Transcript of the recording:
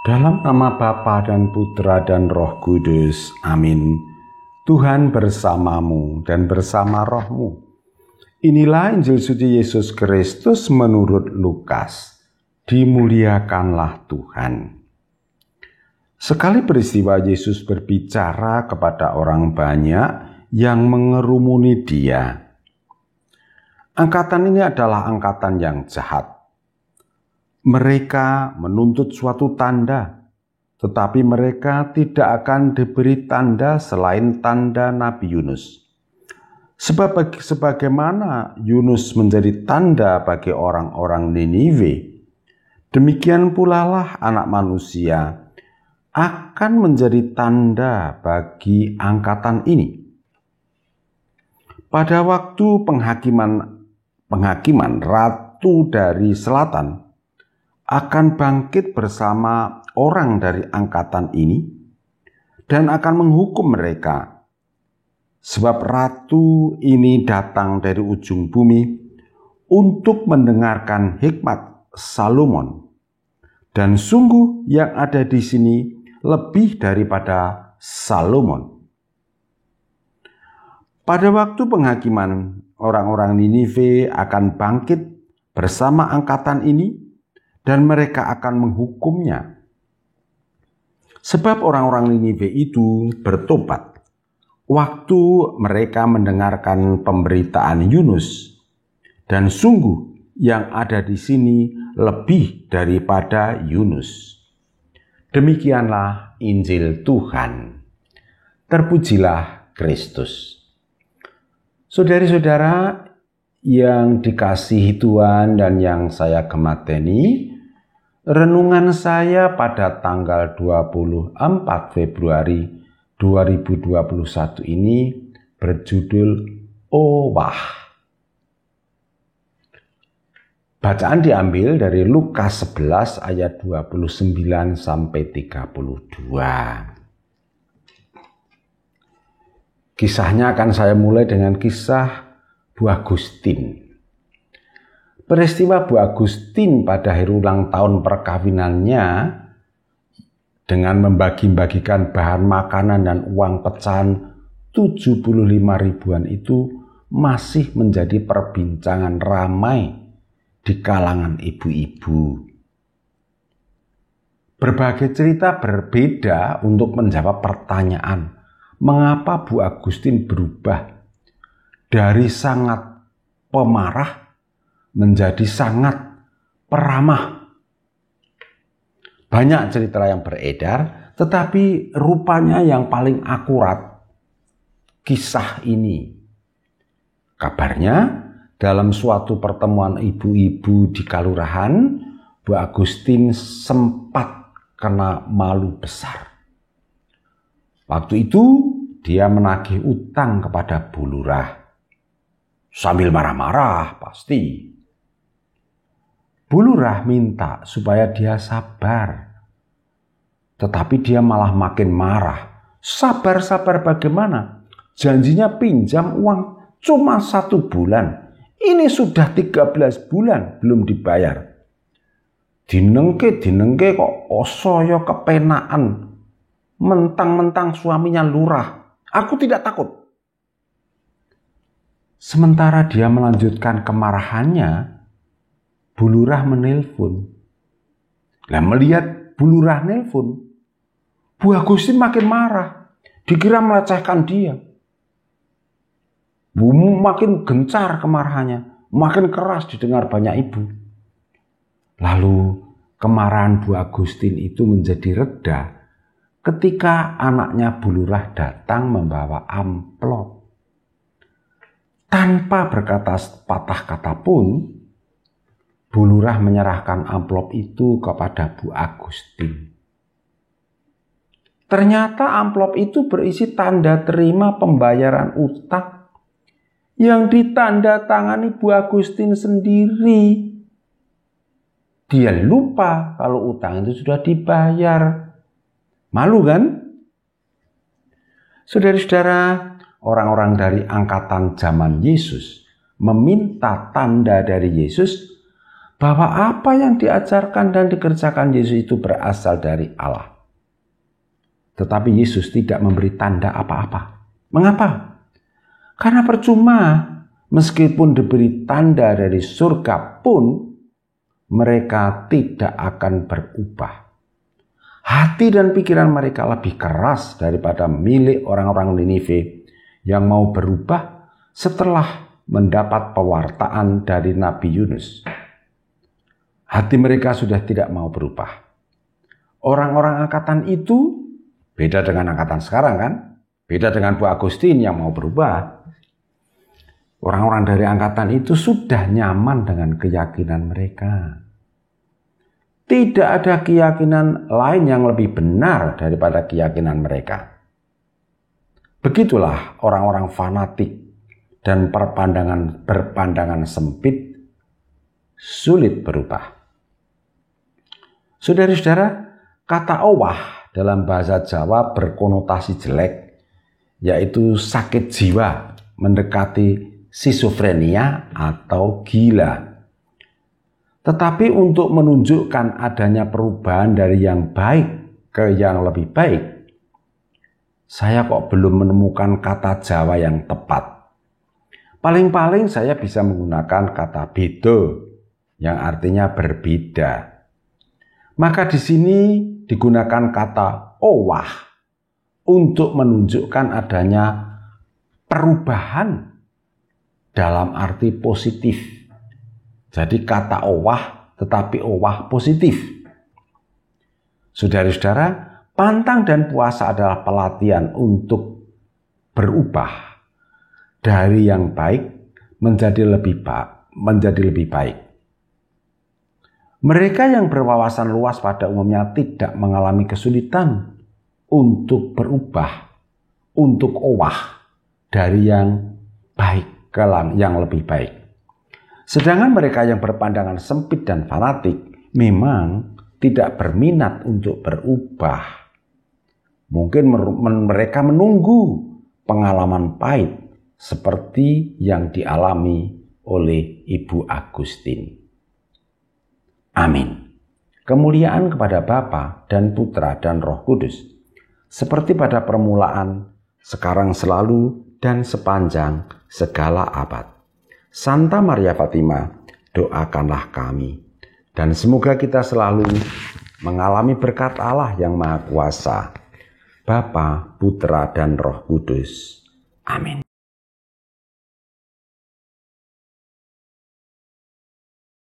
Dalam nama Bapa dan Putra dan Roh Kudus. Amin. Tuhan bersamamu dan bersama rohmu. Inilah Injil suci Yesus Kristus menurut Lukas. Dimuliakanlah Tuhan. Sekali peristiwa Yesus berbicara kepada orang banyak yang mengerumuni dia. Angkatan ini adalah angkatan yang jahat. Mereka menuntut suatu tanda, tetapi mereka tidak akan diberi tanda selain tanda Nabi Yunus. Sebab sebagaimana Yunus menjadi tanda bagi orang-orang Niniwe, demikian pula lah Anak Manusia akan menjadi tanda bagi angkatan ini. Pada waktu penghakiman Ratu dari Selatan akan bangkit bersama orang dari angkatan ini dan akan menghukum mereka. Sebab ratu ini datang dari ujung bumi untuk mendengarkan hikmat Salomon. Dan sungguh yang ada di sini lebih daripada Salomon. Pada waktu penghakiman, orang-orang Niniwe akan bangkit bersama angkatan ini dan mereka akan menghukumnya. Sebab orang-orang Niniwe itu bertobat waktu mereka mendengarkan pemberitaan Yunus. Dan sungguh yang ada di sini lebih daripada Yunus. Demikianlah Injil Tuhan. Terpujilah Kristus. Saudari-saudara yang dikasihi Tuhan dan yang saya gemateni, renungan saya pada tanggal 24 Februari 2021 ini berjudul Owah. Bacaan diambil dari Lukas 11 ayat 29 sampai 32. Kisahnya akan saya mulai dengan kisah Bu Agustin. Peristiwa Bu Agustin pada hari ulang tahun perkawinannya dengan membagi-bagikan bahan makanan dan uang pecahan 75 ribuan itu masih menjadi perbincangan ramai di kalangan ibu-ibu. Berbagai cerita berbeda untuk menjawab pertanyaan mengapa Bu Agustin berubah dari sangat pemarah menjadi sangat peramah. Banyak cerita yang beredar, tetapi rupanya yang paling akurat kisah ini. Kabarnya dalam suatu pertemuan ibu-ibu di Kalurahan, Bu Agustin sempat kena malu besar. Waktu itu dia menagih utang kepada Bu Lurah. Sambil marah-marah pasti. Bu Lurah minta supaya dia sabar. Tetapi dia malah makin marah. Sabar-sabar bagaimana? Janjinya pinjam uang cuma 1 bulan. Ini sudah 13 bulan belum dibayar. Dinengke kok osoyo kepenaan. Mentang-mentang suaminya lurah. Aku tidak takut. Sementara dia melanjutkan kemarahannya, Bu Lurah menelpon. Nah, melihat Bu Lurah nelpon, Bu Agustin makin marah. Dikira melecehkan dia. Makin gencar kemarahannya, makin keras didengar banyak ibu. Lalu kemarahan Bu Agustin itu menjadi reda ketika anaknya Bu Lurah datang membawa amplop. Tanpa berkata sepatah kata pun, Bu Lurah menyerahkan amplop itu kepada Bu Agustin. Ternyata amplop itu berisi tanda terima pembayaran utang yang ditandatangani Bu Agustin sendiri. Dia lupa kalau utang itu sudah dibayar. Malu kan? Saudara-saudara, orang-orang dari angkatan zaman Yesus meminta tanda dari Yesus, bahwa apa yang diajarkan dan dikerjakan Yesus itu berasal dari Allah. Tetapi Yesus tidak memberi tanda apa-apa. Mengapa? Karena percuma, meskipun diberi tanda dari surga pun, mereka tidak akan berubah. Hati dan pikiran mereka lebih keras daripada milik orang-orang Ninive yang mau berubah setelah mendapat pewartaan dari Nabi Yunus. Hati mereka sudah tidak mau berubah. Orang-orang angkatan itu beda dengan angkatan sekarang kan? Beda dengan Bu Agustin yang mau berubah. Orang-orang dari angkatan itu sudah nyaman dengan keyakinan mereka. Tidak ada keyakinan lain yang lebih benar daripada keyakinan mereka. Begitulah orang-orang fanatik dan berpandangan sempit sulit berubah. Saudara-saudara, kata owah dalam bahasa Jawa berkonotasi jelek, yaitu sakit jiwa, mendekati skizofrenia atau gila. Tetapi untuk menunjukkan adanya perubahan dari yang baik ke yang lebih baik, saya kok belum menemukan kata Jawa yang tepat. Paling-paling saya bisa menggunakan kata beda, yang artinya berbeda. Maka di sini digunakan kata owah untuk menunjukkan adanya perubahan dalam arti positif. Jadi kata owah tetapi owah positif. Saudara-saudara, pantang dan puasa adalah pelatihan untuk berubah dari yang baik menjadi lebih baik. Mereka yang berwawasan luas pada umumnya tidak mengalami kesulitan untuk berubah, untuk owah dari yang baik ke yang lebih baik. Sedangkan mereka yang berpandangan sempit dan fanatik memang tidak berminat untuk berubah. Mungkin mereka menunggu pengalaman pahit seperti yang dialami oleh Ibu Agustin. Amin. Kemuliaan kepada Bapa dan Putra dan Roh Kudus, seperti pada permulaan, sekarang selalu, dan sepanjang segala abad. Santa Maria Fatima, doakanlah kami. Dan semoga kita selalu mengalami berkat Allah yang Maha Kuasa, Bapa, Putra, dan Roh Kudus. Amin.